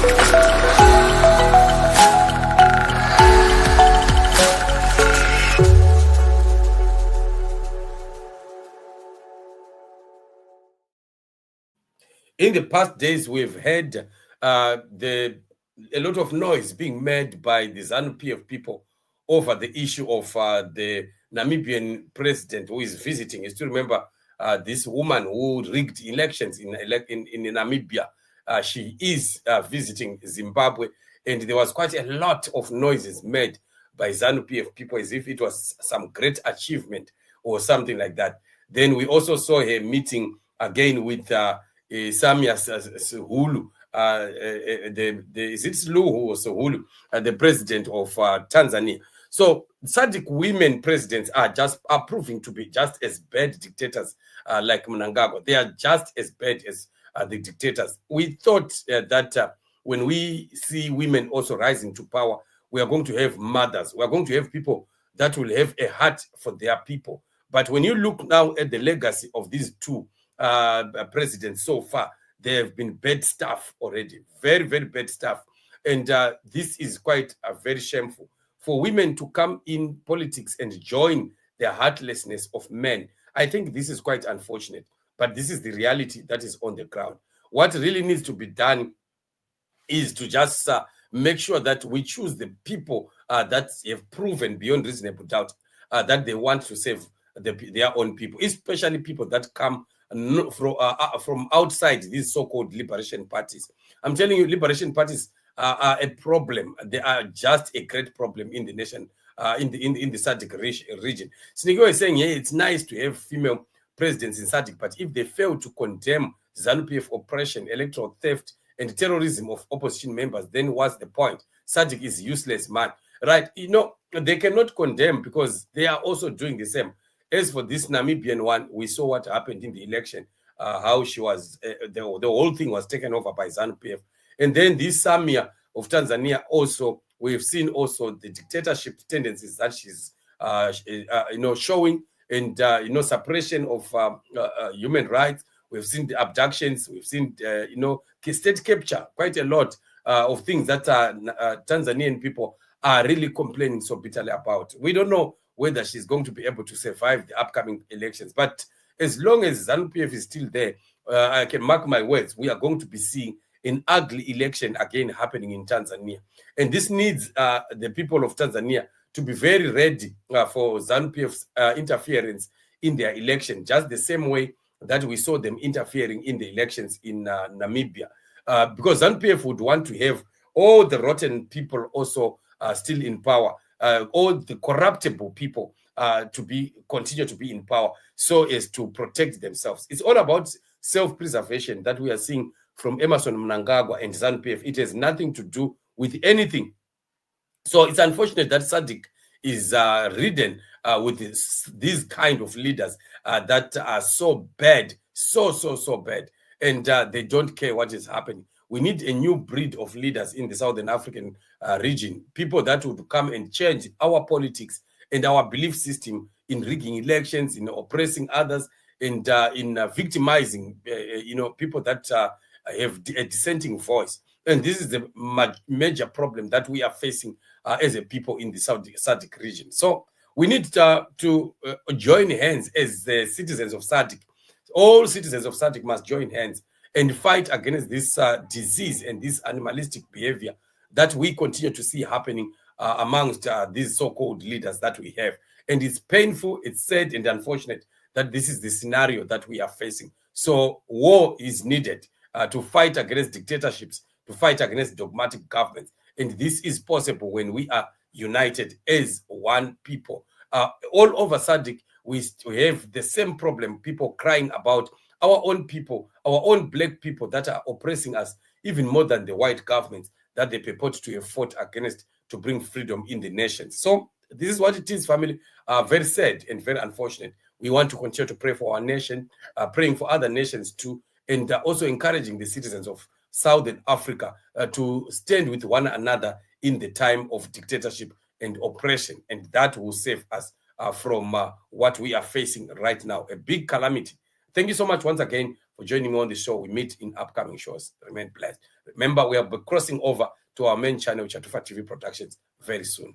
In the past days, we've had a lot of noise being made by the ZANU-PF people over the issue of the Namibian president who is visiting. You still remember this woman who rigged elections in Namibia. She is visiting Zimbabwe, and there was quite a lot of noises made by ZANU-PF people as if it was some great achievement or something like that. Then we also saw her meeting again with Samia Suluhu, is it Suluhu or Suluhu, the president of Tanzania. So Sadc women presidents are proving to be just as bad dictators like Mnangagwa. They are just as bad as the dictators. We thought that when we see women also rising to power, we are going to have mothers. We are going to have people that will have a heart for their people. But when you look now at the legacy of these two presidents so far, there have been bad stuff already, very, very bad stuff. And this is quite very shameful. For women to come in politics and join the heartlessness of men, I think this is quite unfortunate. But this is the reality that is on the ground. What really needs to be done is to just make sure that we choose the people that have proven beyond reasonable doubt that they want to save their own people, especially people that come from outside these so-called liberation parties. I'm telling you, liberation parties are a problem. They are just a great problem in the nation, in the Sadc region. Sinigo is saying, yeah, it's nice to have female presidents in Sadc, but if they fail to condemn ZANU-PF oppression, electoral theft, and terrorism of opposition members, then what's the point? Sadc is useless, man. Right? You know, they cannot condemn because they are also doing the same. As for this Namibian one, we saw what happened in the election, how she was, the whole thing was taken over by ZANU-PF. And then this Samia of Tanzania also, we've seen also the dictatorship tendencies that she's, showing, and, suppression of human rights. We've seen the abductions. We've seen, state capture, quite a lot of things that Tanzanian people are really complaining so bitterly about. We don't know whether she's going to be able to survive the upcoming elections. But as long as ZANU-PF is still there, I can mark my words, we are going to be seeing an ugly election again happening in Tanzania. And this needs the people of Tanzania to be very ready for ZANU-PF's interference in their election, just the same way that we saw them interfering in the elections in Namibia. Because ZANU-PF would want to have all the rotten people also still in power, all the corruptible people continue to be in power so as to protect themselves. It's all about self-preservation that we are seeing from Emmerson Mnangagwa and ZANU-PF. It has nothing to do with anything. So it's unfortunate that Sadc is ridden with these kind of leaders that are so bad, so bad, and they don't care what is happening. We need a new breed of leaders in the Southern African region, people that would come and change our politics and our belief system in rigging elections, in oppressing others, and in victimizing, people that have a dissenting voice. And this is the major problem that we are facing as a people in the Sadc region. So we need to join hands as the citizens of Sadc. All citizens of Sadc must join hands and fight against this disease and this animalistic behavior that we continue to see happening amongst these so-called leaders that we have. And it's painful, it's sad, and unfortunate that this is the scenario that we are facing. So war is needed to fight against dictatorships, to fight against dogmatic governments. And this is possible when we are united as one people. All over Sadc, we have the same problem, people crying about our own people, our own black people that are oppressing us, even more than the white governments that they purport to have fought against to bring freedom in the nation. So this is what it is, family. Very sad and very unfortunate. We want to continue to pray for our nation, praying for other nations too, and also encouraging the citizens of Southern Africa to stand with one another in the time of dictatorship and oppression, and that will save us from what we are facing right now, a big calamity. Thank you so much once again for joining me on the show. We meet in upcoming shows. Remain blessed. Remember, we are crossing over to our main channel, Chatufa TV Productions, very soon.